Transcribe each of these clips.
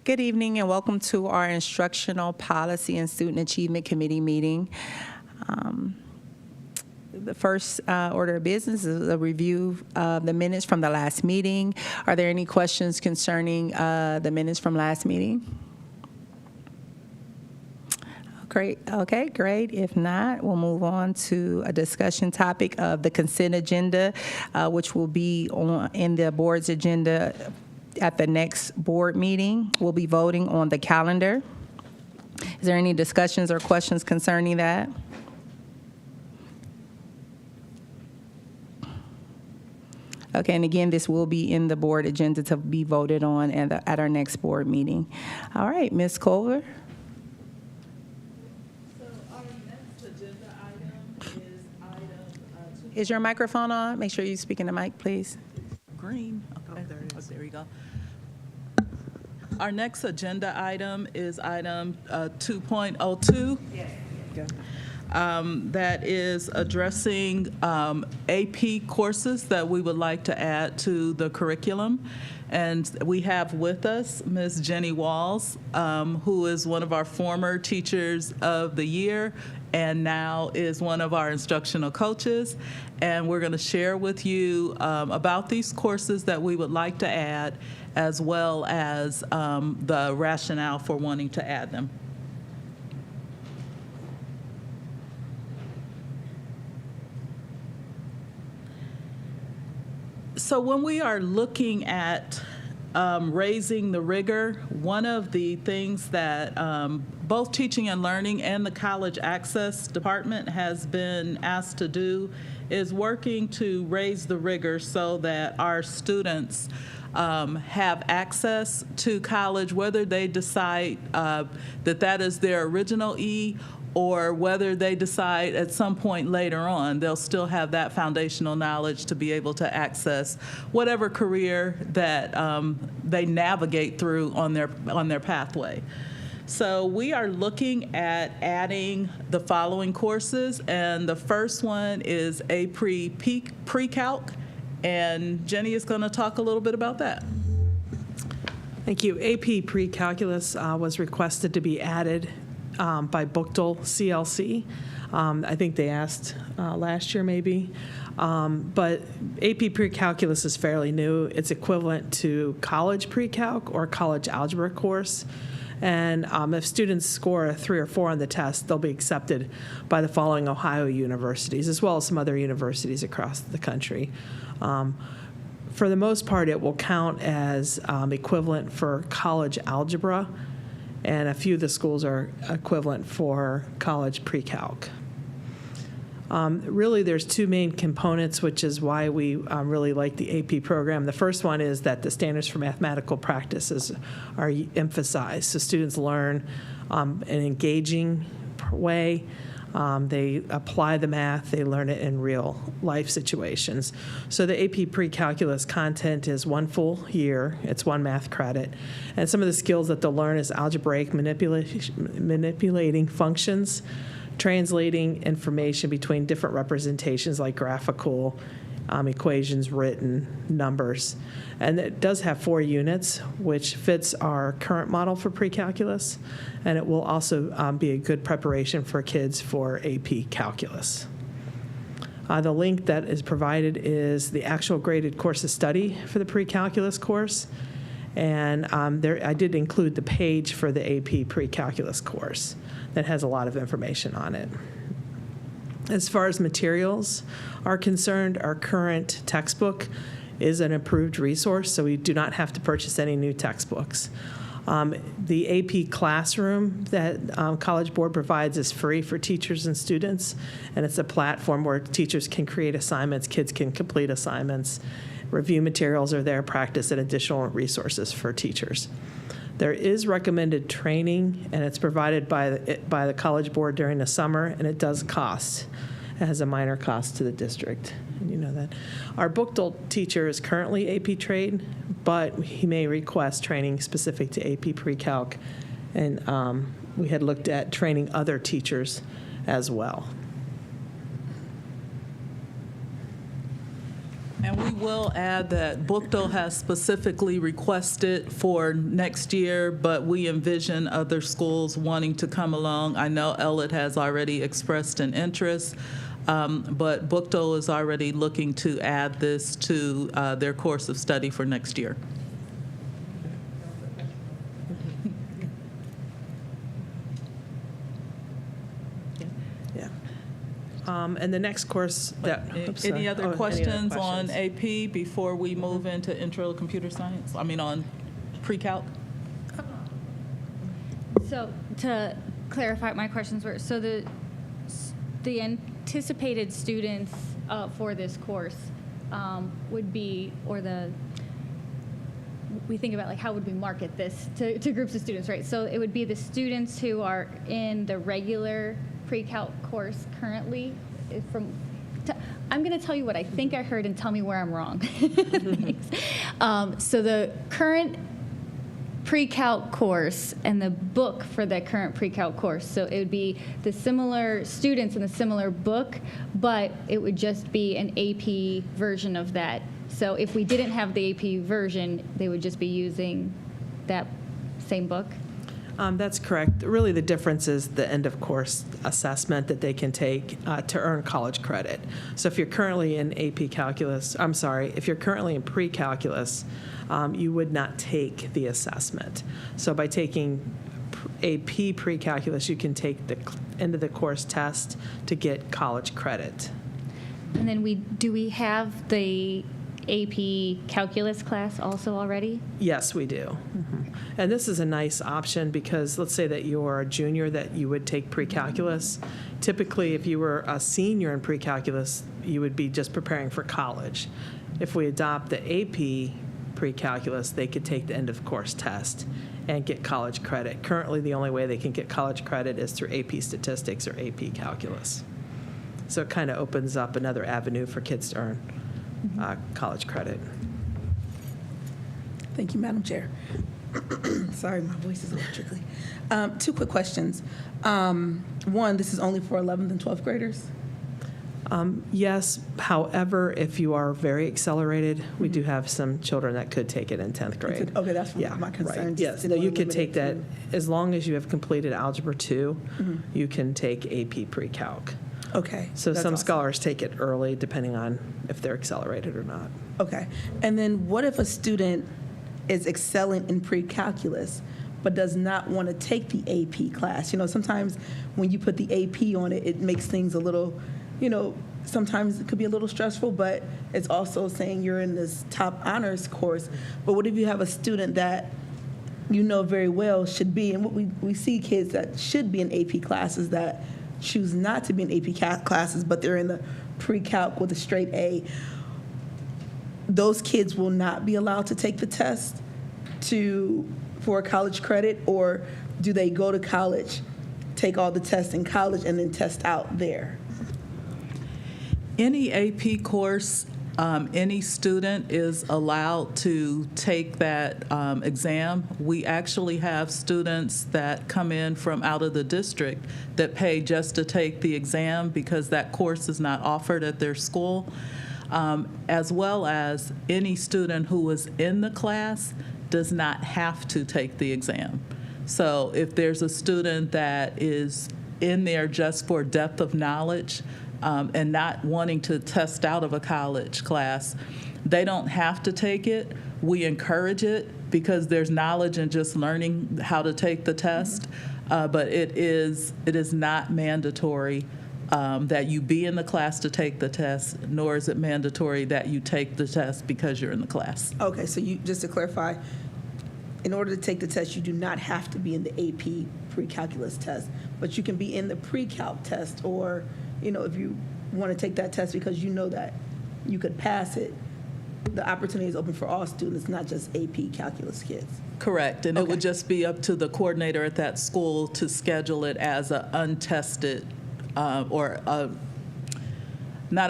Good evening and welcome to our Instructional Policy and Student Achievement Committee meeting. The first order of business is a review of the minutes from the last meeting. Are there any questions concerning the minutes from last meeting? Great. Okay, great. If not, we'll move on to a discussion topic of the consent agenda, which will be in the board's agenda at the next board meeting. We'll be voting on the calendar. Is there any discussions or questions concerning that? Okay, and again, this will be in the board agenda to be voted on at our next board meeting. All right, Ms. Culver. So our next agenda item is item Is your microphone on? Make sure you speak in the mic, please. green. Okay, there it is. There we go. Our next agenda item is item 2.02. That is addressing AP courses that we would like to add to the curriculum. And we have with us Ms. Jenny Walls, who is one of our former Teachers of the Year and now is one of our instructional coaches. And we're going to share with you about these courses that we would like to add, as well as the rationale for wanting to add them. So when we are looking at raising the rigor, one of the things that both Teaching and Learning and the College Access Department has been asked to do is working to raise the rigor so that our students have access to college, whether they decide that that is their original E, or whether they decide at some point later on they'll still have that foundational knowledge to be able to access whatever career that they navigate through on their pathway. So we are looking at adding the following courses, and the first one is AP Pre-Calc, and Jenny is going to talk a little bit about that. Thank you. AP Pre-Calculus was requested to be added by Buchtel CLC. I think they asked last year maybe. But AP Pre-Calculus is fairly new. It's equivalent to college pre-calc or college algebra course. And if students score a 3 or 4 on the test, they'll be accepted by the following Ohio universities, as well as some other universities across the country. For the most part, it will count as equivalent for college algebra, and a few of the schools are equivalent for college pre-calc. Really, there's 2 main components, which is why we really like the AP program. The first one is that the standards for mathematical practices are emphasized, so students learn an engaging way. They apply the math, they learn it in real life situations. So the AP Pre-Calculus content is 1 full year, it's 1 math credit. And some of the skills that they'll learn is algebraic manipulating functions, translating information between different representations like graphical, equations, written, numbers. And it does have 4 units, which fits our current model for pre-calculus, and it will also be a good preparation for kids for AP Calculus. The link that is provided is the actual graded course of study for the pre-calculus course, and I did include the page for the AP Pre-Calculus course that has a lot of information on it. As far as materials are concerned, our current textbook is an approved resource, so we do not have to purchase any new textbooks. The AP Classroom that College Board provides is free for teachers and students, and it's a platform where teachers can create assignments, kids can complete assignments, review materials are there, practice, and additional resources for teachers. There is recommended training, and it's provided by the College Board during the summer, and it does cost. It has a minor cost to the district, and you know that. Our Buchtel teacher is currently AP trained, but he may request training specific to AP Pre-Calc, and we had looked at training other teachers as well. And we will add that Bookdo has specifically requested for next year, but we envision other schools wanting to come along. I know Elliott has already expressed an interest, but Bookdo is already looking to add this to their course of study for next year. Yeah. And the next course that. oops, Any sorry. other Oh, questions on questions? AP before we move into intro to computer science? I mean, on pre-calc? So to clarify, my questions were, so the anticipated students for this course would be, or we think about like how would we market this to groups of students, right? So it would be the students who are in the regular pre-calc course currently. I'm going to tell you what I think I heard and tell me where I'm wrong. So the current pre-calc course and the book for the current pre-calc course. So it would be the similar students in the similar book, but it would just be an AP version of that. So if we didn't have the AP version, they would just be using that same book. That's correct. Really, the difference is the end-of-course assessment that they can take to earn college credit. So if you're currently in AP Calculus, if you're currently in pre-calculus, you would not take the assessment. So by taking AP pre-calculus, you can take the end-of-the-course test to get college credit. And then do we have the AP calculus class also already? Yes, we do. And this is a nice option because let's say that you're a junior that you would take pre-calculus. Typically, if you were a senior in pre-calculus, you would be just preparing for college. If we adopt the AP pre-calculus, they could take the end-of-course test and get college credit. Currently, the only way they can get college credit is through AP statistics or AP calculus. So it kind of opens up another avenue for kids to earn college credit. Thank you, Madam Chair. Sorry, my voice is a little trickly. 2 quick questions. One, this is only for 11th and 12th graders? Yes, however, if you are very accelerated, we do have some children that could take it in 10th grade. Okay, that's Yeah, my concern. right. Just Yes, didn't no, you wanna could limit take it that, to- as long as you have completed Algebra 2, you can take AP Pre-Calc. Okay. So that's some awesome. scholars take it early, depending on if they're accelerated or not. Okay. And then what if a student is excelling in pre-calculus but does not want to take the AP class? You know, sometimes when you put the AP on it, it makes things a little, sometimes it could be a little stressful, but it's also saying you're in this top honors course. But what if you have a student that you know very well should be, and what we see kids that should be in AP classes that choose not to be in AP classes, but they're in the pre-calc with a straight A. Those kids will not be allowed to take the test for college credit, or do they go to college, take all the tests in college, and then test out there? Any AP course, any student is allowed to take that exam. We actually have students that come in from out of the district that pay just to take the exam because that course is not offered at their school, as well as any student who is in the class does not have to take the exam. So if there's a student that is in there just for depth of knowledge, and not wanting to test out of a college class, they don't have to take it. We encourage it because there's knowledge in just learning how to take the test, but it is not mandatory that you be in the class to take the test, nor is it mandatory that you take the test because you're in the class. Okay, so just to clarify, in order to take the test, you do not have to be in the AP pre-calculus test, but you can be in the pre-calc test, or if you want to take that test because you know that you could pass it, the opportunity is open for all students, not just AP calculus kids. Correct, and it Okay. would just be up to the coordinator at that school to schedule it as an untested, not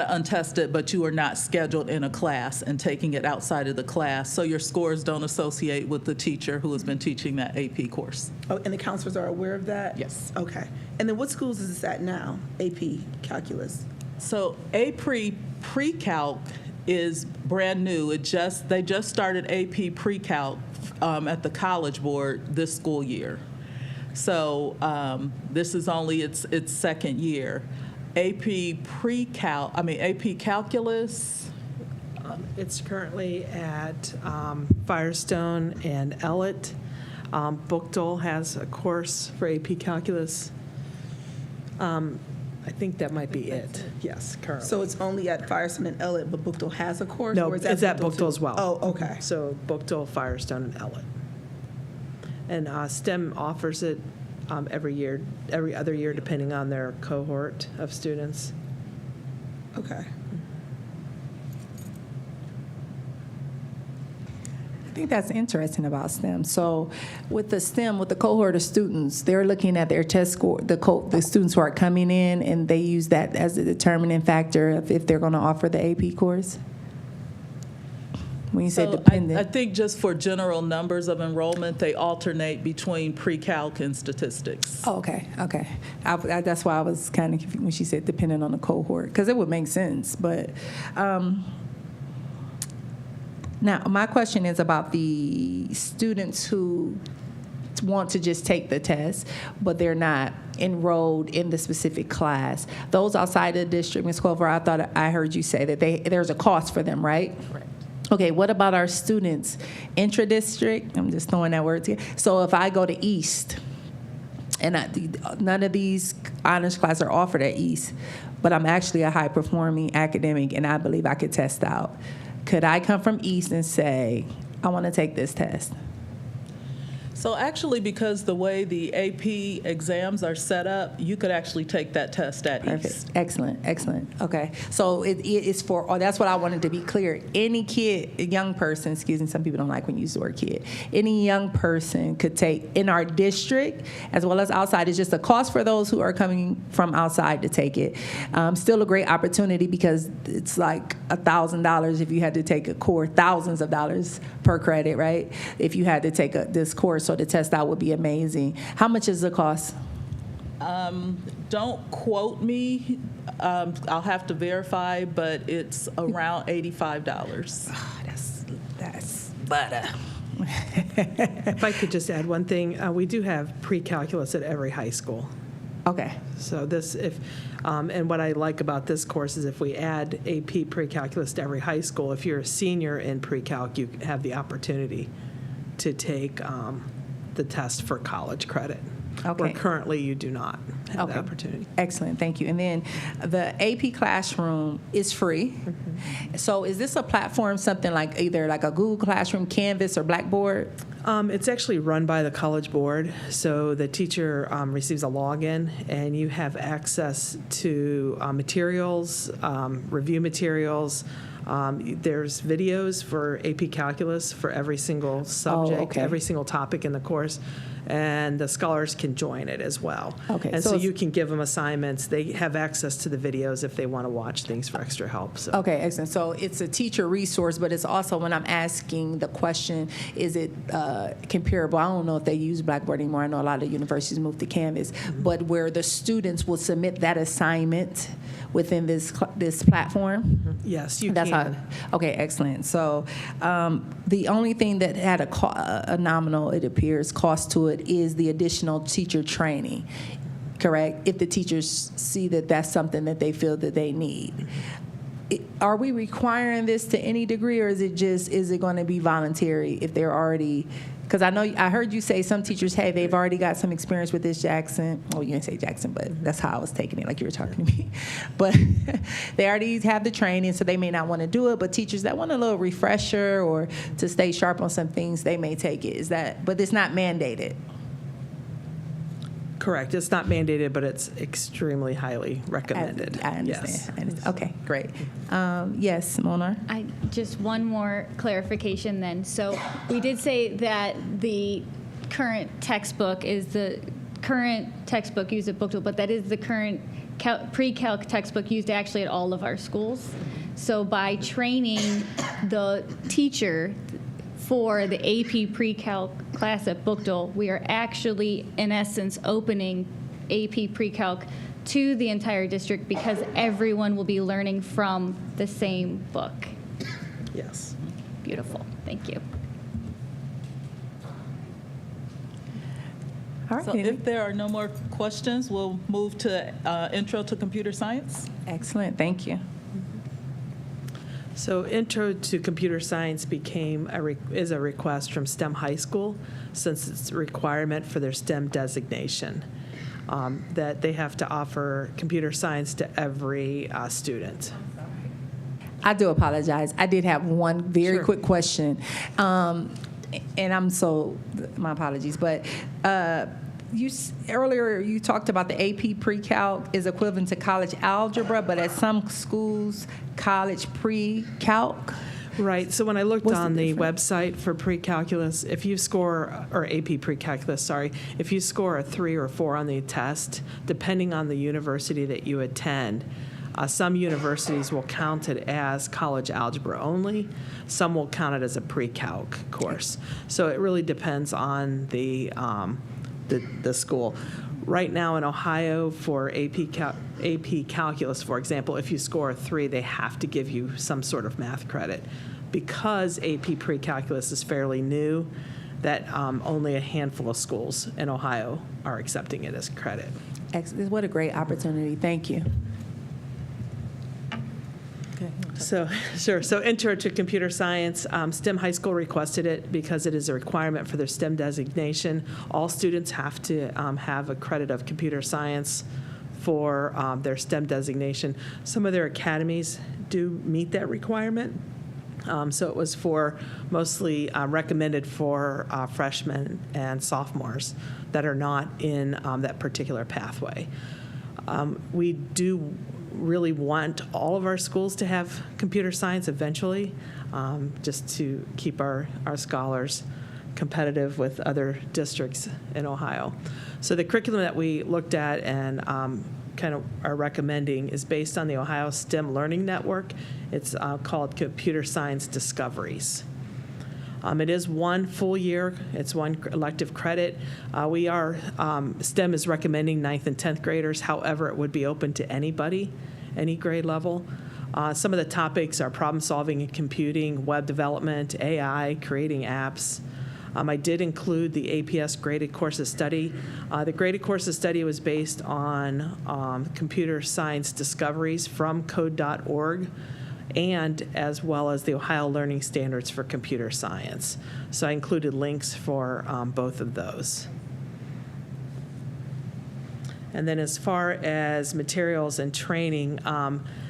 an untested, but you are not scheduled in a class and taking it outside of the class, so your scores don't associate with the teacher who has been teaching that AP course. Oh, and the counselors are aware of that? Yes. Okay. And then what schools is this at now, AP calculus? So pre-calc is brand new. They just started AP Pre-Calc at the College Board this school year. So this is only its second year. AP Calculus. It's currently at Firestone and Ellett. Bookdale has a course for AP Calculus. I think that might be it. Yes, currently. So it's only at Firestone and Ellett, but Bookdale has a course? No, or is it's at Bookdale Bookdale too? as well. Oh, okay. So Bookdale, Firestone, and Ellett. And STEM offers it every other year, depending on their cohort of students. Okay. I think that's interesting about STEM. So with the STEM, with the cohort of students, they're looking at their test score, the students who are coming in, and they use that as a determining factor of if they're going to offer the AP course? When you say So dependent. I think just for general numbers of enrollment, they alternate between pre-calc and statistics. Oh, okay. That's why I was kind of confused when she said depending on the cohort, because it would make sense. But now my question is about the students who want to just take the test, but they're not enrolled in the specific class. Those outside the district, Ms. Culver, I thought I heard you say that there's a cost for them, right? Right. Okay, what about our students intra-district? I'm just throwing that word together. So if I go to East, and none of these honors classes are offered at East, but I'm actually a high-performing academic, and I believe I could test out, could I come from East and say, I want to take this test? So actually, because the way the AP exams are set up, you could actually take that test at Perfect. East. Excellent. Okay. So it's for, that's what I wanted to be clear. Any kid, a young person, excuse me, some people don't like when you use the word kid, any young person could take in our district as well as outside. It's just a cost for those who are coming from outside to take it. Still a great opportunity because it's like $1,000 if you had to take a course, thousands of dollars per credit, right? If you had to take this course, so the test out would be amazing. How much is the cost? Don't quote me. I'll have to verify, but it's around $85. Oh, that's butter. If I could just add one thing, we do have pre-calculus at every high school. Okay. So and what I like about this course is if we add AP pre-calculus to every high school, if you're a senior in pre-calc, you have the opportunity to take the test for college credit. Okay. Where currently you do not have that opportunity. Excellent, thank you. And then the AP Classroom is free. Mm-hmm. So is this a platform, something like either like a Google Classroom, Canvas, or Blackboard? It's actually run by the College Board, so the teacher receives a login, and you have access to materials, review materials. There's videos for AP Calculus for every single subject, okay. every single topic in the course, and the scholars can join it as well. Okay, And so so it's- you can give them assignments. They have access to the videos if they want to watch things for extra help. So. Okay, excellent. So it's a teacher resource, but it's also, when I'm asking the question, is it comparable? I don't know if they use Blackboard anymore. I know a lot of universities moved to Canvas, but where the students will submit that assignment within this platform? Yes, you That's can. Okay, excellent. So the only thing that had a nominal, it appears, cost to it is the additional teacher training, correct? If the teachers see that that's something that they feel that they need. Are we requiring this to any degree, or is it going to be voluntary if they're already? Because I heard you say some teachers, hey, they've already got some experience with this Jackson. Oh, you didn't say Jackson, but that's how I was taking it, like you were talking to me. But they already have the training, so they may not want to do it. But teachers that want a little refresher or to stay sharp on some things, they may take it. But it's not mandated. Correct. It's not mandated, but it's extremely highly recommended. I understand. Yes. I understand. Okay, great. Yes, Mona? Just one more clarification then. So we did say that the current textbook is the current textbook used at Bookdale, but that is the current pre-calc textbook used actually at all of our schools. So by training the teacher for the AP pre-calc class at Bookdale, we are actually, in essence, opening AP pre-calc to the entire district because everyone will be learning from the same book. Yes. Beautiful. Thank you. All right. So if there are no more questions, we'll move to Intro to Computer Science. Excellent. Thank you. So Intro to Computer Science is a request from STEM High School, since it's a requirement for their STEM designation, that they have to offer computer science to every student. I do apologize. I did have one very Sure. quick question. And my apologies, but earlier you talked about the AP pre-calc is equivalent to college algebra, but at some schools, college pre-calc. Right. So when I looked What's the on the difference? website for pre-calculus, if you score, or AP pre-calculus, sorry, if you score a 3 or 4 on the test, depending on the university that you attend, some universities will count it as college algebra only. Some will count it as a pre-calc course. So it really depends on the school. Right now in Ohio, for AP Calculus, for example, if you score a 3, they have to give you some sort of math credit. Because AP Pre-Calculus is fairly new, that only a handful of schools in Ohio are accepting it as credit. Excellent. What a great opportunity. Thank you. So, sure. So Intro to Computer Science, STEM High School requested it because it is a requirement for their STEM designation. All students have to have a credit of computer science for their STEM designation. Some of their academies do meet that requirement. So it was mostly recommended for freshmen and sophomores that are not in that particular pathway. We do really want all of our schools to have computer science eventually, just to keep our scholars competitive with other districts in Ohio. So the curriculum that we looked at and kind of are recommending is based on the Ohio STEM Learning Network. It's called Computer Science Discoveries. It is one full year. It's one elective credit. STEM is recommending 9th and 10th graders. However, it would be open to anybody, any grade level. Some of the topics are problem solving and computing, web development, AI, creating apps. I did include the APS graded course of study. The graded course of study was based on computer science discoveries from code.org, and as well as the Ohio Learning Standards for Computer Science. So I included links for both of those. And then as far as materials and training,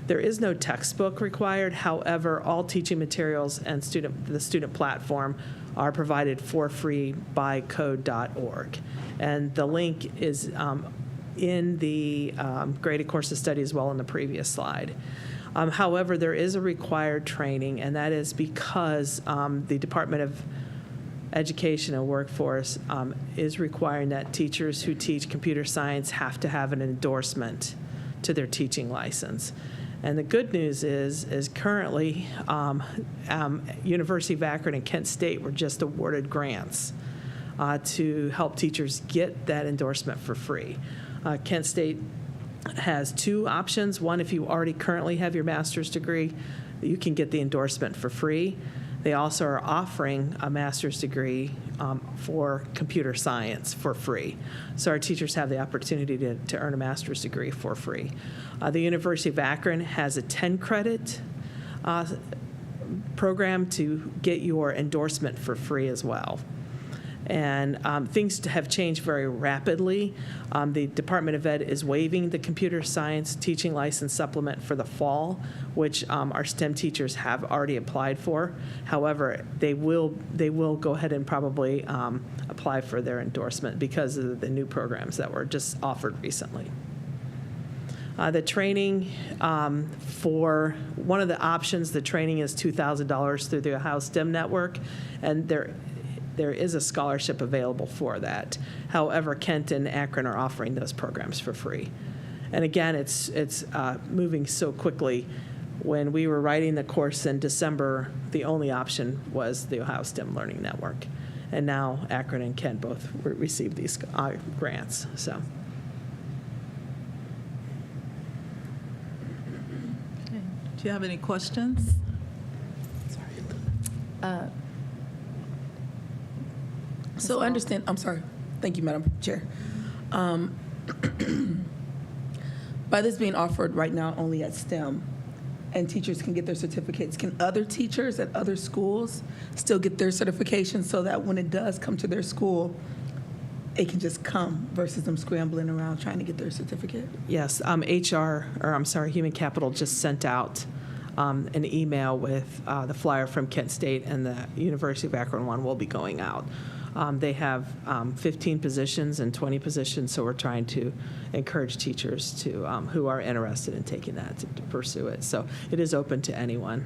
there is no textbook required. However, all teaching materials and the student platform are provided for free by code.org. And the link is in the graded course of study as well in the previous slide. However, there is a required training, and that is because the Department of Education and Workforce is requiring that teachers who teach computer science have to have an endorsement to their teaching license. And the good news is currently University of Akron and Kent State were just awarded grants to help teachers get that endorsement for free. Kent State has 2 options. One, if you already currently have your master's degree, you can get the endorsement for free. They also are offering a master's degree for computer science for free. So our teachers have the opportunity to earn a master's degree for free. The University of Akron has a 10-credit program to get your endorsement for free as well. And things have changed very rapidly. The Department of Ed is waiving the computer science teaching license supplement for the fall, which our STEM teachers have already applied for. However, they will go ahead and probably apply for their endorsement because of the new programs that were just offered recently. The training for one of the options, the training is $2,000 through the Ohio STEM Network, and there is a scholarship available for that. However, Kent and Akron are offering those programs for free. And again, it's moving so quickly. When we were writing the course in December, the only option was the Ohio STEM Learning Network. And now Akron and Kent both received these grants. So. Okay. Do you have any questions? So I understand, I'm sorry. Thank you, Madam Chair. By this being offered right now only at STEM, and teachers can get their certificates, can other teachers at other schools still get their certification so that when it does come to their school, it can just come versus them scrambling around trying to get their certificate? Yes, Human Capital just sent out an email with the flyer from Kent State, and the University of Akron one will be going out. They have 15 positions and 20 positions, so we're trying to encourage teachers to who are interested in taking that to pursue it. So it is open to anyone.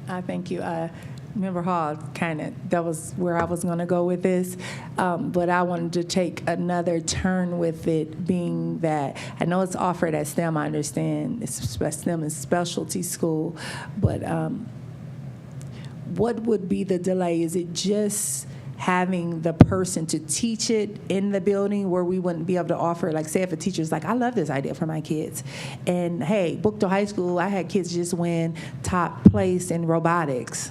Thank you. Member Hall, that was where I was going to go with this, but I wanted to take another turn with it, being that I know it's offered at STEM. I understand STEM is specialty school, but what would be the delay? Is it just having the person to teach it in the building where we wouldn't be able to offer, like say if a teacher's like, I love this idea for my kids, and hey, Bookto High School, I had kids just win top place in robotics.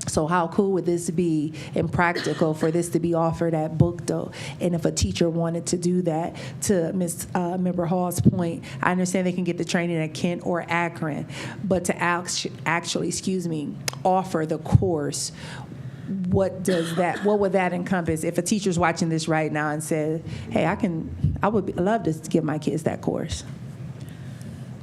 So how cool would this be and practical for this to be offered at Bookto? And if a teacher wanted to do that, to Member Hall's point, I understand they can get the training at Kent or Akron, but to actually, offer the course, what would that encompass? If a teacher's watching this right now and said, hey, I would love to give my kids that course.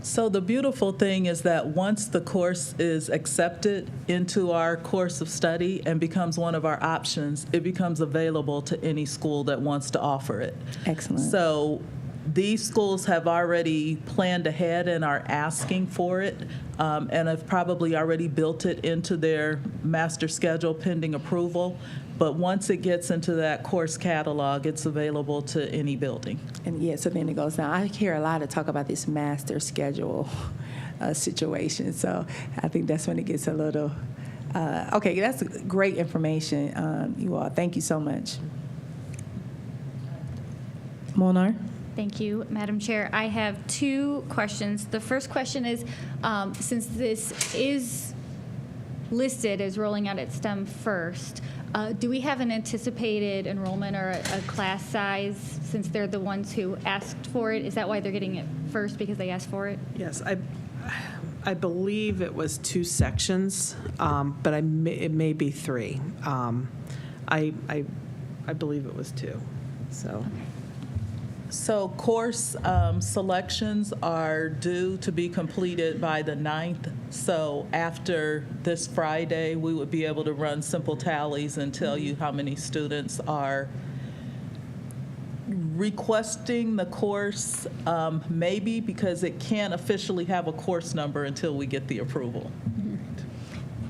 So the beautiful thing is that once the course is accepted into our course of study and becomes one of our options, it becomes available to any school that wants to offer it. Excellent. So these schools have already planned ahead and are asking for it, and have probably already built it into their master schedule pending approval. But once it gets into that course catalog, it's available to any building. And yeah, so then it goes down. I hear a lot of talk about this master schedule situation. So I think that's when it gets a little, okay, that's great information, you all. Thank you so much. Molnar? Thank you, Madam Chair. I have two questions. The first question is, since this is listed as rolling out at STEM first, do we have an anticipated enrollment or a class size, since they're the ones who asked for it? Is that why they're getting it first, because they asked for it? Yes, I believe it was 2 sections, but it may be 3. I believe it was 2. So. So course selections are due to be completed by the 9th. So after this Friday, we would be able to run simple tallies and tell you how many students are requesting the course, maybe, because it can't officially have a course number until we get the approval.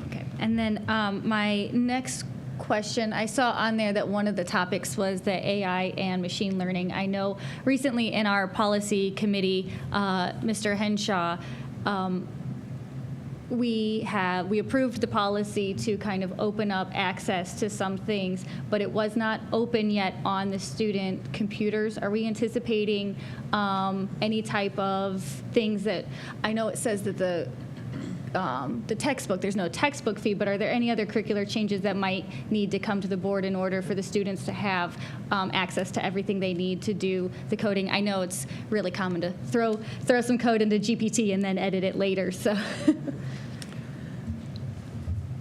Okay. And then my next question, I saw on there that one of the topics was the AI and machine learning. I know recently in our policy committee, Mr. Henshaw, we approved the policy to kind of open up access to some things, but it was not open yet on the student computers. Are we anticipating any type of things that, I know it says that the textbook, there's no textbook fee, but are there any other curricular changes that might need to come to the board in order for the students to have access to everything they need to do the coding? I know it's really common to throw some code into GPT and then edit it later, so.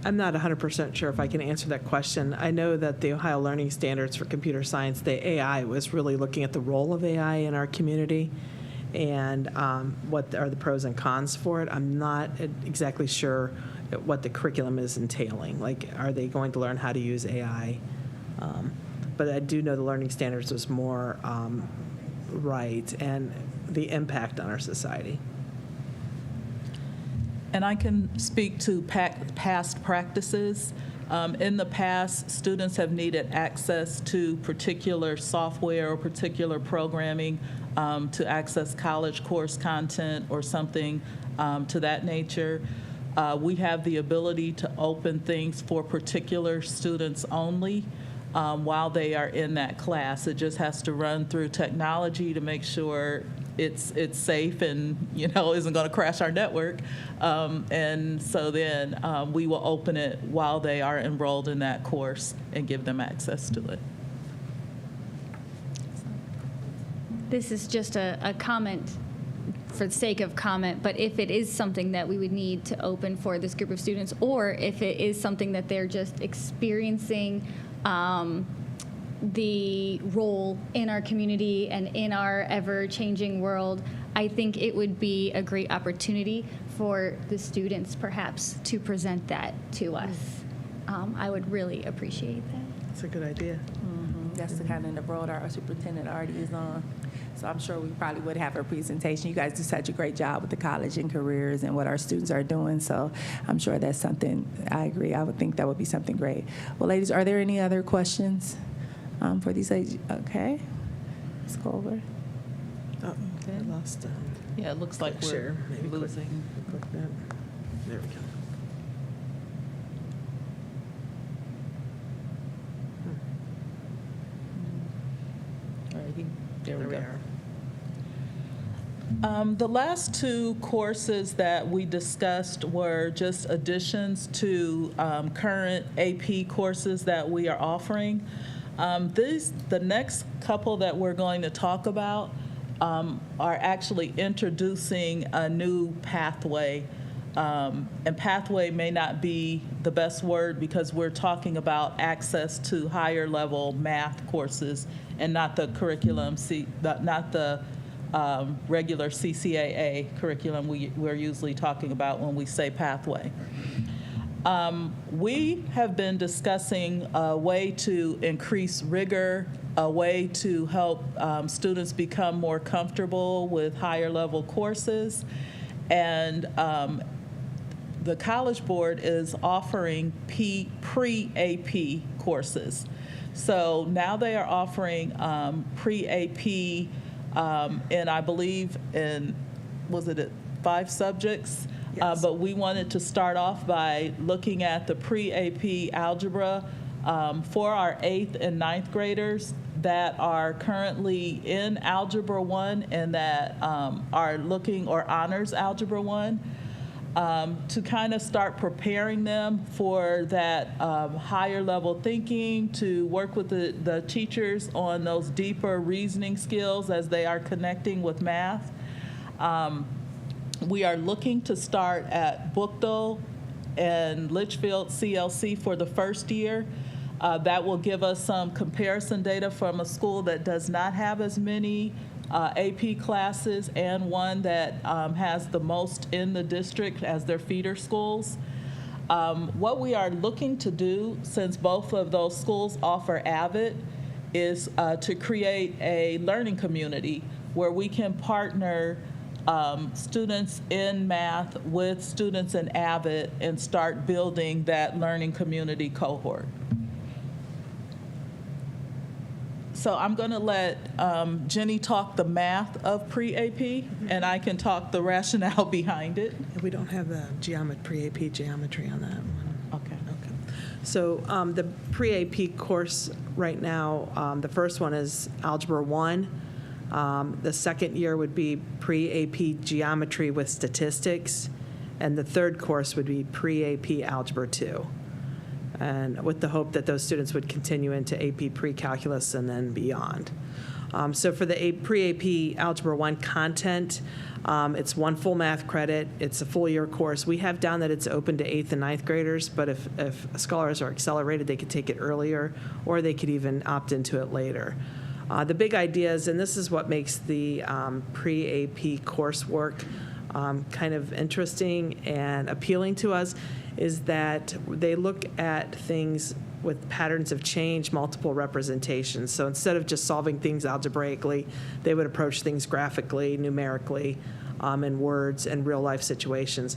I'm not 100% sure if I can answer that question. I know that the Ohio Learning Standards for Computer Science, the AI, was really looking at the role of AI in our community and what are the pros and cons for it. I'm not exactly sure what the curriculum is entailing. Like, are they going to learn how to use AI? But I do know the Learning Standards was more right, and the impact on our society. And I can speak to past practices. In the past, students have needed access to particular software or particular programming to access college course content or something to that nature. We have the ability to open things for particular students only. while they are in that class. It just has to run through technology to make sure it's safe and, isn't going to crash our network. And so then we will open it while they are enrolled in that course and give them access to it. This is just a comment for the sake of comment, but if it is something that we would need to open for this group of students, or if it is something that they're just experiencing the role in our community and in our ever-changing world, I think it would be a great opportunity for the students perhaps to present that to us. I would really appreciate that. That's a good idea. That's the kind of the road our superintendent already is on. So I'm sure we probably would have her presentation. You guys do such a great job with the college and careers and what our students are doing. So I'm sure that's something, I agree, I would think that would be something great. Well, ladies, are there any other questions for these ladies? Okay. Let's go over. Oh, I lost Yeah, it looks like we're share. Maybe losing. click that. There we go. All right, there we There we go. are. The last two courses that we discussed were just additions to current AP courses that we are offering. The next couple that we're going to talk about are actually introducing a new pathway. And pathway may not be the best word because we're talking about access to higher level math courses and not the curriculum, not the regular CCAA curriculum we're usually talking about when we say pathway. We have been discussing a way to increase rigor, a way to help students become more comfortable with higher level courses, and the College Board is offering pre-AP courses. So now they are offering pre-AP and I believe was it 5 subjects? Yes. But we wanted to start off by looking at the pre-AP algebra for our 8th and 9th graders that are currently in Algebra 1 and that are looking, or honors Algebra 1, to kind of start preparing them for that higher level thinking, to work with the teachers on those deeper reasoning skills as they are connecting with math. We are looking to start at Bookdale and Litchfield CLC for the first year. That will give us some comparison data from a school that does not have as many AP classes and one that has the most in the district as their feeder schools. What we are looking to do, since both of those schools offer AVID, is to create a learning community where we can partner students in math with students in AVID and start building that learning community cohort. So I'm going to let Jenny talk the math of pre-AP, and I can talk the rationale behind it. We don't have the pre-AP geometry on that one. Okay. Okay. So the pre-AP course right now, the first one is Algebra 1. The second year would be pre-AP geometry with statistics, and the third course would be pre-AP Algebra 2. And with the hope that those students would continue into AP pre-calculus and then beyond. So for the pre-AP Algebra 1 content, it's 1 full math credit. It's a full year course. We have down that it's open to 8th and 9th graders, but if scholars are accelerated, they could take it earlier, or they could even opt into it later. The big ideas, and this is what makes the pre-AP coursework kind of interesting and appealing to us, is that they look at things with patterns of change, multiple representations. So instead of just solving things algebraically, they would approach things graphically, numerically, in words and real-life situations.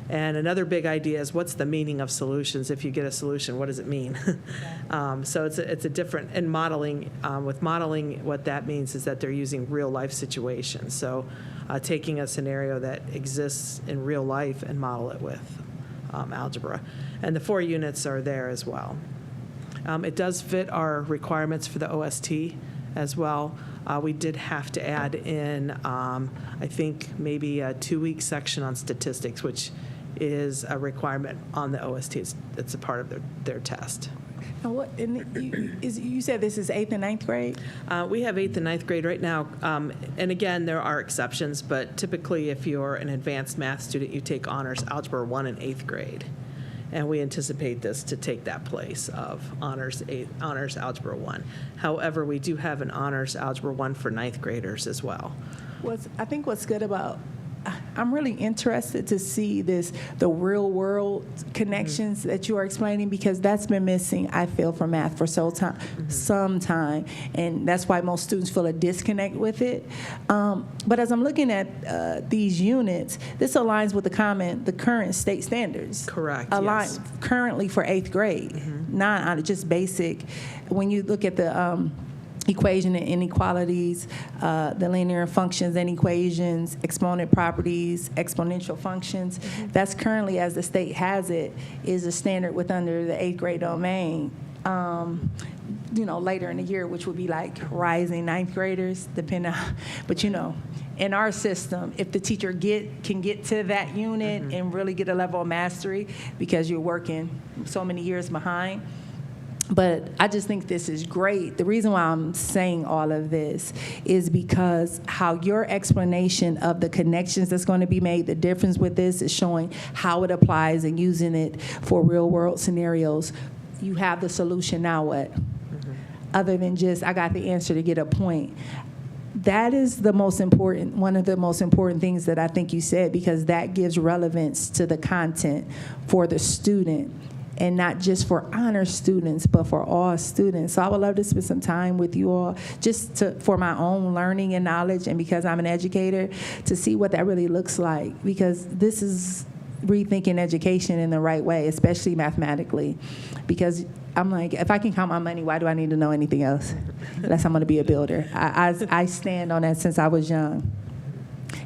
And another big idea is, what's the meaning of solutions? If you get a solution, what does it mean? So it's a different, and modeling, with modeling, what that means is that they're using real-life situations. So taking a scenario that exists in real life and model it with algebra. And the 4 units are there as well. It does fit our requirements for the OST as well. We did have to add in, I think, maybe a 2-week section on statistics, which is a requirement on the OST. It's a part of their test. And you said this is 8th and 9th grade? We have 8th and 9th grade right now. And again, there are exceptions, but typically if you're an advanced math student, you take honors algebra 1 in 8th grade. And we anticipate this to take that place of honors algebra 1. However, we do have an honors algebra 1 for 9th graders as well. I think what's good about, I'm really interested to see the real world connections that you are explaining, because that's been missing, I feel, from math for some time. And that's why most students feel a disconnect with it. But as I'm looking at these units, this aligns with the current state standards. Correct, Align currently for 8th grade, not just basic. When you look at the equation and inequalities, the linear functions and equations, exponent properties, exponential functions. That's currently, as the state has it, is a standard with under the 8th grade domain. Later in the year, which would be like rising 9th graders, depending on, but in our system, if the teacher can get to that unit and really get a level of mastery, because you're working so many years behind. But I just think this is great. The reason why I'm saying all of this is because how your explanation of the connections that's going to be made, the difference with this is showing how it applies and using it for real world scenarios. You have the solution, now what? Other than just, I got the answer to get a point. That is one of the most important things that I think you said, because that gives relevance to the content for the student. And not just for honor students, but for all students. So I would love to spend some time with you all, just for my own learning and knowledge, and because I'm an educator, to see what that really looks like. Because this is rethinking education in the right way, especially mathematically. Because I'm like, if I can count my money, why do I need to know anything else? Unless I'm going to be a builder. I stand on that since I was young.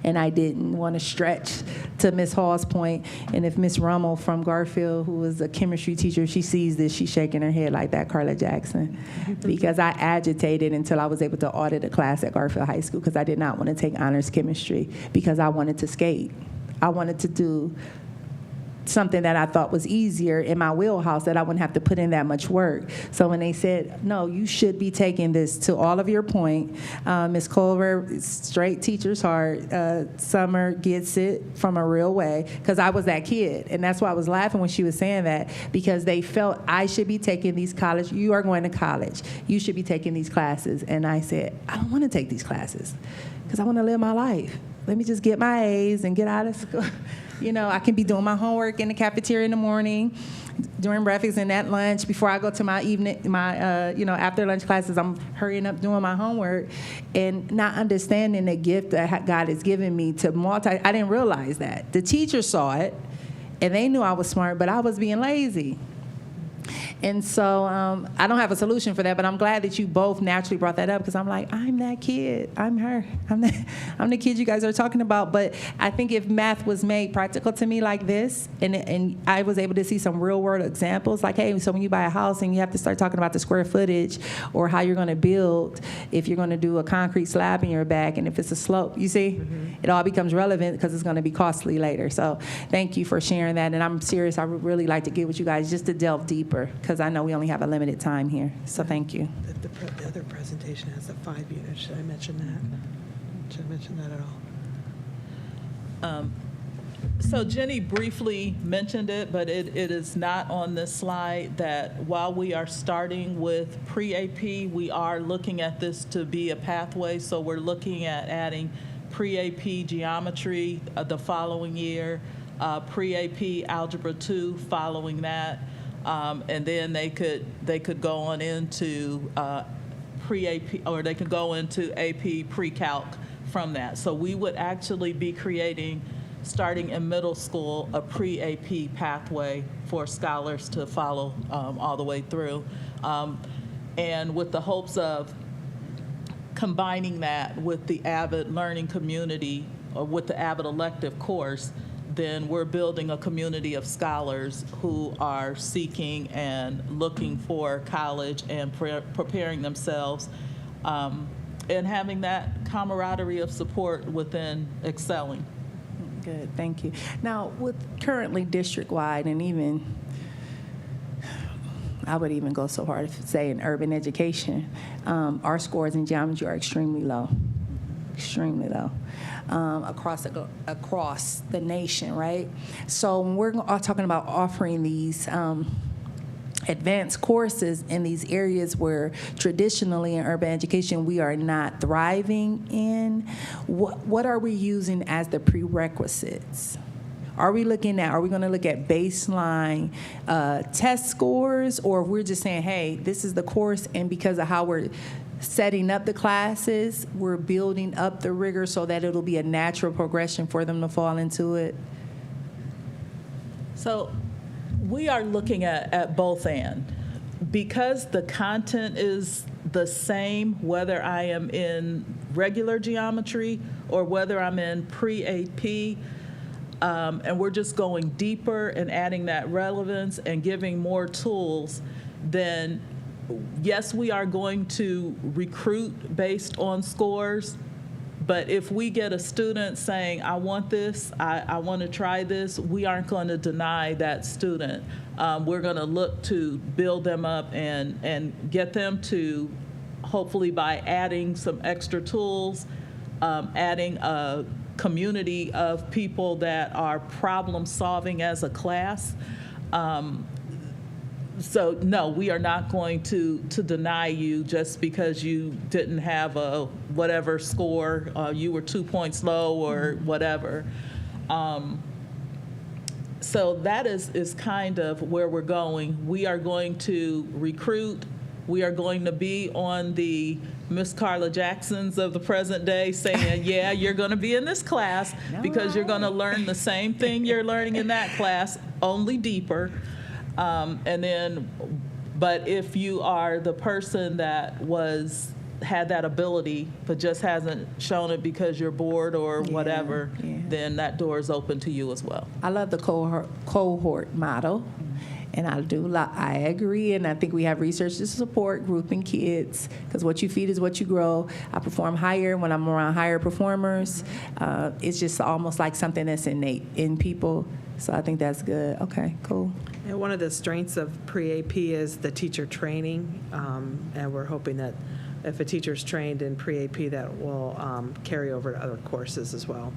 And I didn't want to stretch to Ms. Hall's point. And if Ms. Rummel from Garfield, who was a chemistry teacher, she sees this, she's shaking her head like that, Carla Jackson. Because I agitated until I was able to audit a class at Garfield High School, because I did not want to take honors chemistry, because I wanted to skate. I wanted to do something that I thought was easier in my wheelhouse, that I wouldn't have to put in that much work. So when they said, no, you should be taking this, to all of your point, Ms. Culver, straight teacher's heart, Summer gets it from a real way, because I was that kid. And that's why I was laughing when she was saying that, because they felt I should be taking these you are going to college, you should be taking these classes. And I said, I don't want to take these classes, because I want to live my life. Let me just get my A's and get out of school. I can be doing my homework in the cafeteria in the morning, during breakfast and at lunch. Before I go to my after lunch classes, I'm hurrying up doing my homework, and not understanding the gift that God has given me to I didn't realize that. The teacher saw it, and they knew I was smart, but I was being lazy. And so I don't have a solution for that, but I'm glad that you both naturally brought that up, because I'm like, I'm that kid. I'm her. I'm the kid you guys are talking about. But I think if math was made practical to me like this, and I was able to see some real world examples, like, hey, so when you buy a house and you have to start talking about the square footage or how you're going to build, if you're going to do a concrete slab in your back and if it's a slope, you see, it all becomes relevant, because it's going to be costly later. So thank you for sharing that. And I'm serious, I would really like to get with you guys just to delve deeper, because I know we only have a limited time here. So thank you. The other presentation has the 5 units. Should I mention that? Should I mention that at all? So Jenny briefly mentioned it, but it is not on this slide, that while we are starting with pre-AP, we are looking at this to be a pathway. So we're looking at adding pre-AP geometry the following year, pre-AP algebra 2 following that. And then they could go on into pre-AP, or they could go into AP pre-calc from that. So we would actually be creating, starting in middle school, a pre-AP pathway for scholars to follow all the way through. And with the hopes of combining that with the Avid learning community, or with the Avid elective course, then we're building a community of scholars who are seeking and looking for college and preparing themselves, and having that camaraderie of support within excelling. Good, thank you. Now, with currently district-wide, and even, I would even go so far as to say in urban education, our scores in geometry are extremely low, across the nation, right? So when we're talking about offering these advanced courses in these areas where traditionally in urban education we are not thriving in, what are we using as the prerequisites? Are we going to look at baseline test scores, or we're just saying, hey, this is the course, and because of how we're setting up the classes, we're building up the rigor so that it'll be a natural progression for them to fall into it? So we are looking at both and. Because the content is the same, whether I am in regular geometry or whether I'm in pre-AP, and we're just going deeper and adding that relevance and giving more tools, then yes, we are going to recruit based on scores. But if we get a student saying, I want this, I want to try this, we aren't going to deny that student. We're going to look to build them up and get them to, hopefully by adding some extra tools, adding a community of people that are problem solving as a class. So no, we are not going to deny you just because you didn't have a whatever score, you were 2 points low or whatever. So that is kind of where we're going. We are going to recruit. We are going to be on the Miss Carla Jacksons of the present day saying, yeah, you're going to be in this class because you're going to learn the same thing you're learning in that class, only deeper. But if you are the person that had that ability but just hasn't shown it because you're bored or whatever, then that door is open to you as well. I love the cohort model, and I agree, and I think we have research to support grouping kids, because what you feed is what you grow. I perform higher when I'm around higher performers. It's just almost like something that's innate in people. So I think that's good. Okay, cool. And one of the strengths of pre-AP is the teacher training, and we're hoping that if a teacher's trained in pre-AP, that will carry over to other courses as well.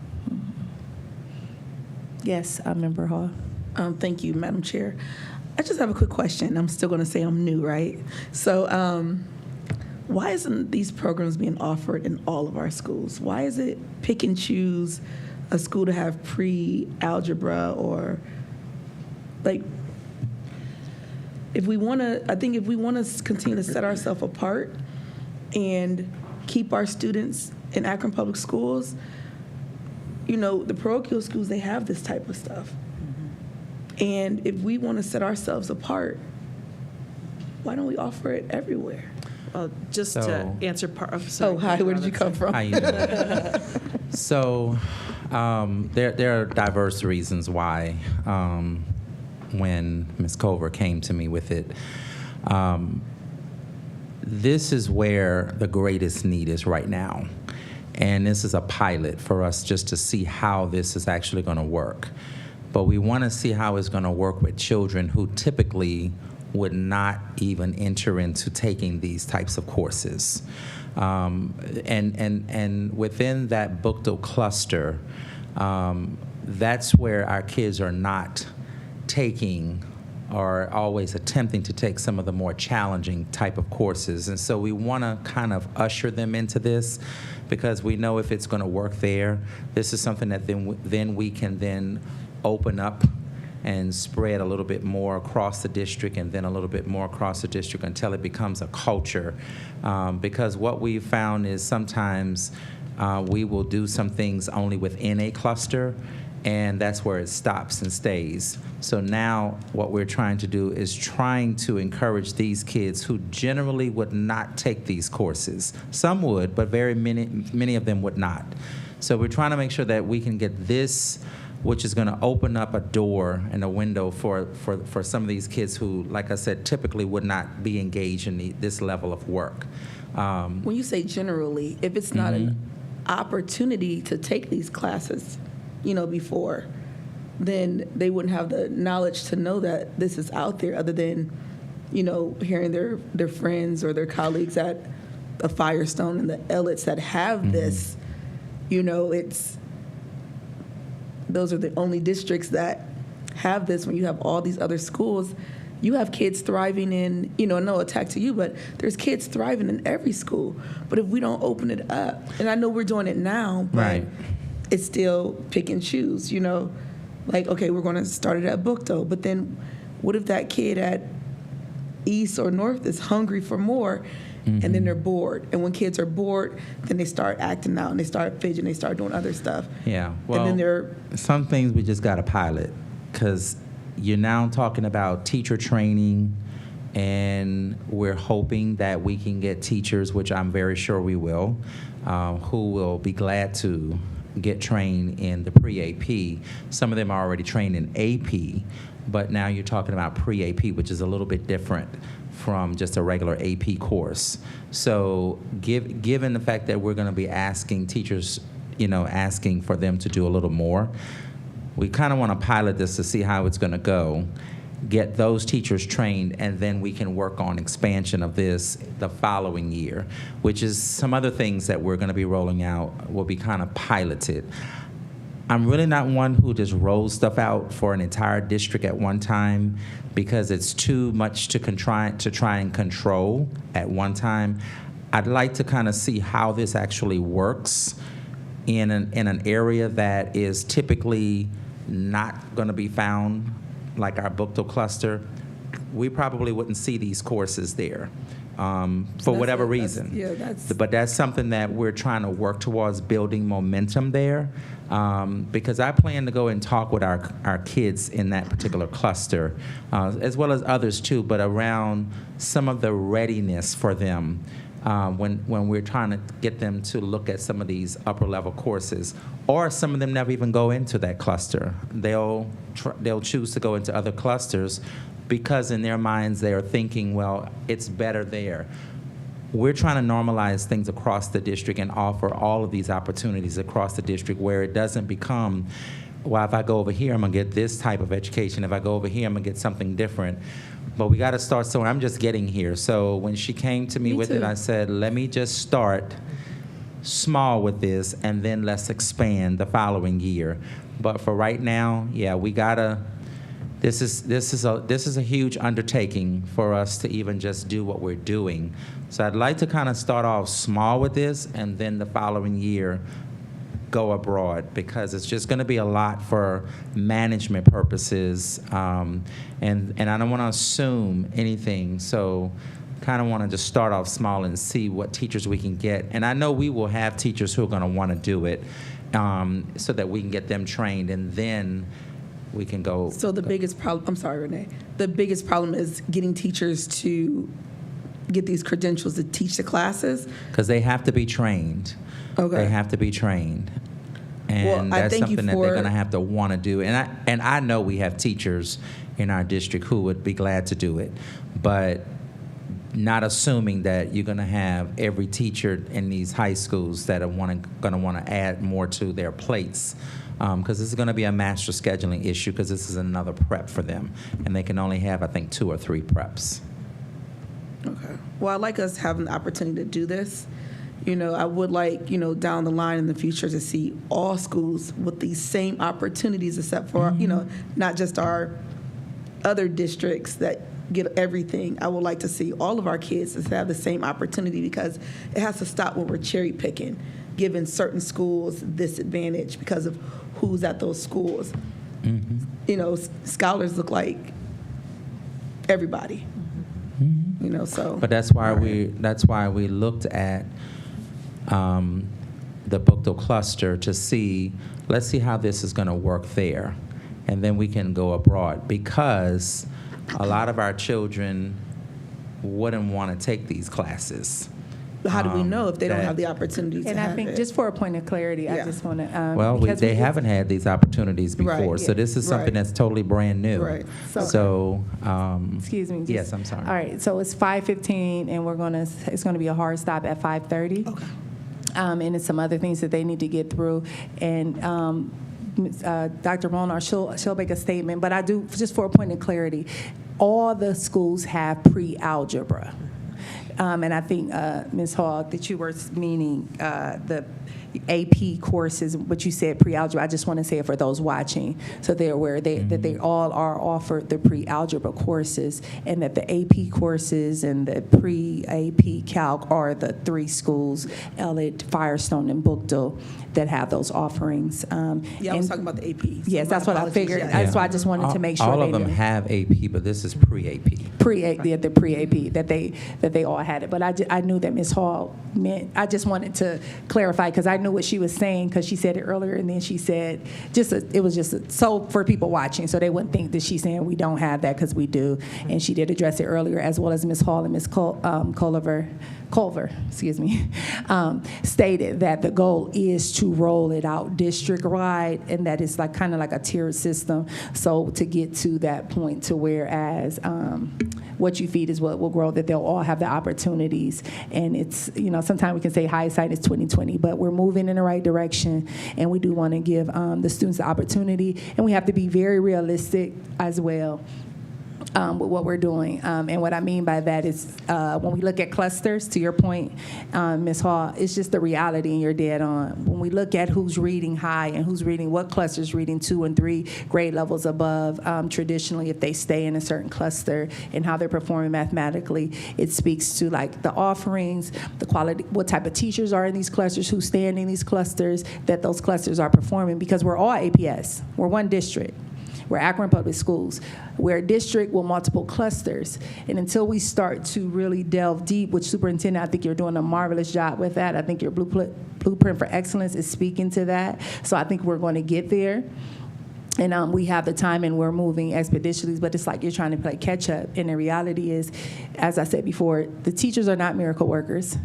Yes, Member Hall. Thank you, Madam Chair. I just have a quick question. I'm still going to say I'm new, right? So why isn't these programs being offered in all of our schools? Why is it pick and choose a school to have pre-algebra, or like, if we want to continue to set ourselves apart and keep our students in Akron Public Schools, the parochial schools, they have this type of stuff. And if we want to set ourselves apart, why don't we offer it everywhere? Well, just to answer part of... Oh, hi, where did you come from? How you doing? So there are diverse reasons why when Ms. Culver came to me with it. This is where the greatest need is right now. And this is a pilot for us just to see how this is actually going to work. But we want to see how it's going to work with children who typically would not even enter into taking these types of courses. And within that Bookdo cluster, that's where our kids are not taking or always attempting to take some of the more challenging type of courses. And so we want to kind of usher them into this, because we know if it's going to work there, this is something that then we can then open up and spread a little bit more across the district, and then a little bit more across the district until it becomes a culture. Because what we've found is sometimes we will do some things only within a cluster, and that's where it stops and stays. So now what we're trying to do is trying to encourage these kids who generally would not take these courses. Some would, but very many of them would not. So we're trying to make sure that we can get this which is going to open up a door and a window for some of these kids who, like I said, typically would not be engaged in this level of work. When you say generally, if it's not an opportunity to take these classes, before, then they wouldn't have the knowledge to know that this is out there other than, hearing their friends or their colleagues at a Firestone and the Elliots that have this, those are the only districts that have this. When you have all these other schools, you have kids thriving in, no attack to you, but there's kids thriving in every school. But if we don't open it up, and I know we're doing it now, but Right. it's still pick and choose, like, okay, we're going to start it at Bookto, but then what if that kid at East or North is hungry for more, and then they're bored? And when kids are bored, then they start acting out and they start fidgeting, they start doing other stuff. Yeah, well, and then they're some things we just got to pilot, because you're now talking about teacher training, and we're hoping that we can get teachers, which I'm very sure we will, who will be glad to get trained in the pre-AP. Some of them are already trained in AP, but now you're talking about pre-AP, which is a little bit different from just a regular AP course. So given the fact that we're going to be asking teachers, asking for them to do a little more, we kind of want to pilot this to see how it's going to go, get those teachers trained, and then we can work on expansion of this the following year, which is some other things that we're going to be rolling out will be kind of piloted. I'm really not one who just rolls stuff out for an entire district at one time, because it's too much to try and control at one time. I'd like to kind of see how this actually works in an area that is typically not going to be found, like our Bookto cluster. We probably wouldn't see these courses there for whatever reason. But that's something that we're trying to work towards, building momentum there, because I plan to go and talk with our kids in that particular cluster, as well as others too, but around some of the readiness for them when we're trying to get them to look at some of these upper level courses, or some of them never even go into that cluster. They'll choose to go into other clusters because in their minds they are thinking, well, it's better there. We're trying to normalize things across the district and offer all of these opportunities across the district, where it doesn't become, well, if I go over here, I'm going to get this type of education. If I go over here, I'm going to get something different. But we got to start somewhere. I'm just getting here. So when she came to me with it, I said, let me just start small with this, and then let's expand the following year. But for right now, yeah, we got to, this is a huge undertaking for us to even just do what we're doing. So I'd like to kind of start off small with this, and then the following year go abroad, because it's just going to be a lot for management purposes, and I don't want to assume anything. So kind of want to just start off small and see what teachers we can get. And I know we will have teachers who are going to want to do it, so that we can get them trained, and then we can go. So the biggest problem, I'm sorry, Renee, the biggest problem is getting teachers to get these credentials to teach the classes? Because they have to be trained. Okay. They have to be trained. And Well, I that's thank you something that they're for- going to have to want to do. And I know we have teachers in our district who would be glad to do it, but not assuming that you're going to have every teacher in these high schools that are going to want to add more to their plates, because this is going to be a master scheduling issue, because this is another prep for them, and they can only have, I think, 2 or 3 preps. Okay. Well, I'd like us having the opportunity to do this. I would like, down the line in the future to see all schools with these same opportunities, except for, not just our other districts that get everything. I would like to see all of our kids to have the same opportunity, because it has to stop when we're cherry picking, giving certain schools this advantage because of who's at those schools. Scholars look like everybody. So. But that's why we looked at the Bookto cluster to see, let's see how this is going to work there, and then we can go abroad, because a lot of our children wouldn't want to take these classes, How do we know if they don't that- have the opportunity to And have I think, it? just for a point of clarity, I Yeah. just want to. Well, they haven't had these opportunities Right, before, so yeah. this is something Right. that's totally brand new. Right. So, Excuse me. yes, I'm sorry. All right, so it's 5:15, and it's going to be a hard stop at 5:30. Okay. And it's some other things that they need to get through. And Dr. Molnar, she'll make a statement, but I do, just for a point of clarity, all the schools have pre-algebra. And I think, Ms. Hall, that you were meaning the AP courses, but you said pre-algebra. I just want to say it for those watching, so they're aware that they all are offered the pre-algebra courses, and that the AP courses and the pre-AP Calc are the 3 schools, Elliott, Firestone, and Bookdale, that have those offerings. Yeah, I was And- talking about the AP. So Yes, my that's what I apologies, figured. yeah. That's why I just wanted to make sure All they of them knew. have AP, but this is pre-AP. The pre-AP, that they all had it. But I knew that Ms. Hall meant, I just wanted to clarify, because I knew what she was saying, because she said it earlier, and then she said, it was just, so for people watching, so they wouldn't think that she's saying we don't have that, because we do. And she did address it earlier, as well as Ms. Hall and Ms. Culver, stated that the goal is to roll it out district-wide, and that it's kind of like a tiered system. So to get to that point to whereas what you feed is what will grow, that they'll all have the opportunities. And it's, sometimes we can say hindsight is 20/20, but we're moving in the right direction, and we do want to give the students the opportunity, and we have to be very realistic as well. With what we're doing. And what I mean by that is when we look at clusters, to your point, Ms. Hall, it's just the reality, and you're dead on. When we look at who's reading high and who's reading, what clusters reading 2 and 3 grade levels above, traditionally, if they stay in a certain cluster and how they're performing mathematically, it speaks to the offerings, the quality, what type of teachers are in these clusters, who's staying in these clusters, that those clusters are performing, because we're all APS. We're one district. We're Akron Public Schools. We're a district with multiple clusters. And until we start to really delve deep, which Superintendent, I think you're doing a marvelous job with that. I think your blueprint for excellence is speaking to that. So I think we're going to get there. And we have the time, and we're moving expeditiously, but it's like you're trying to play catch up. And the reality is, as I said before, the teachers are not miracle workers,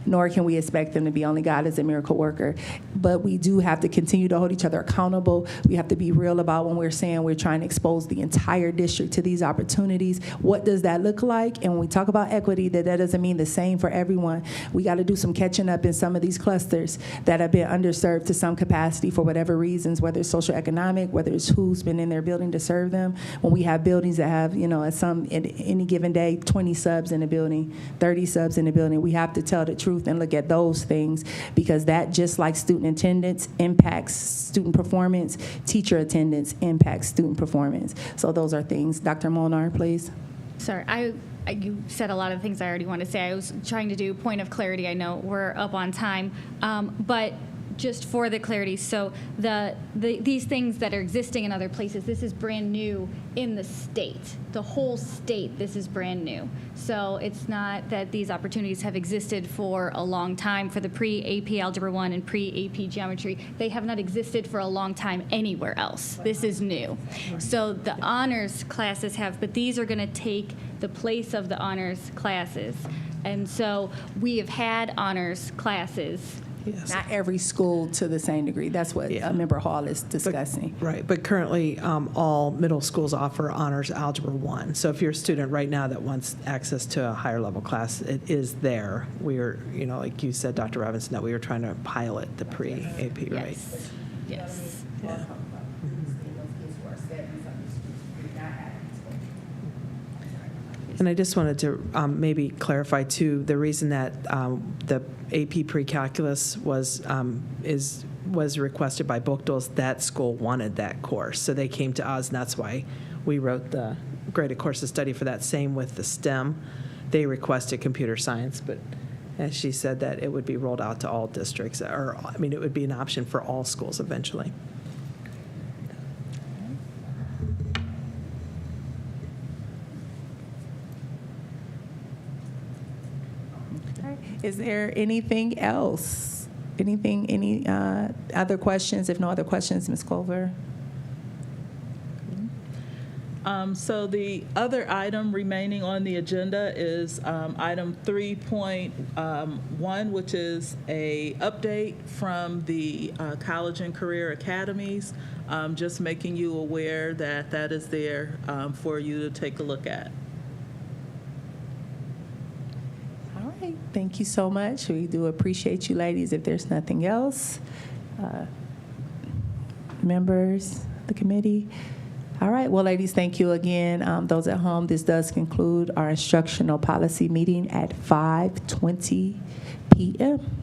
nor can we expect them to be. Only God is a miracle worker. But we do have to continue to hold each other accountable. We have to be real about when we're saying we're trying to expose the entire district to these opportunities. What does that look like? And when we talk about equity, that doesn't mean the same for everyone. We got to do some catching up in some of these clusters that have been underserved to some capacity for whatever reasons, whether it's social economic, whether it's who's been in their building to serve them. When we have buildings that have, at any given day, 20 subs in the building, 30 subs in the building, we have to tell the truth and look at those things, because that, just like student attendance impacts student performance, teacher attendance impacts student performance. So those are things. Dr. Molnar, please. Sorry, you said a lot of things I already want to say. I was trying to do point of clarity. I know we're up on time, but just for the clarity, so these things that are existing in other places, this is brand new in the state. The whole state, this is brand new. So it's not that these opportunities have existed for a long time for the pre-AP Algebra 1 and pre-AP Geometry. They have not existed for a long time anywhere else. This is new. So the honors classes have, but these are going to take the place of the honors classes. And so we have had honors classes. Yes. Not every school to the same degree. That's what Member Hall is discussing. Right, but currently, all middle schools offer Honors Algebra 1. So if you're a student right now that wants access to a higher level class, it is there. We are, like you said, Dr. Robinson, that we were trying to pilot the pre-AP, right? Yes. Yeah. And I just wanted to maybe clarify, too, the reason that the AP Pre-Calculus was requested by Bookdale's, that school wanted that course. So they came to us, and that's why we wrote the graded course of study for that. Same with the STEM. They requested computer science, but as she said, that it would be rolled out to all districts, or, it would be an option for all schools eventually. Is there anything else? Any other questions? If no other questions, Ms. Culver? So the other item remaining on the agenda is item 3.1, which is a update from the College and Career Academies. Just making you aware that that is there for you to take a look at. All right, thank you so much. We do appreciate you, ladies. If there's nothing else, members of the committee. All right, well, ladies, thank you again. Those at home, this does conclude our instructional policy meeting at 5:20 p.m.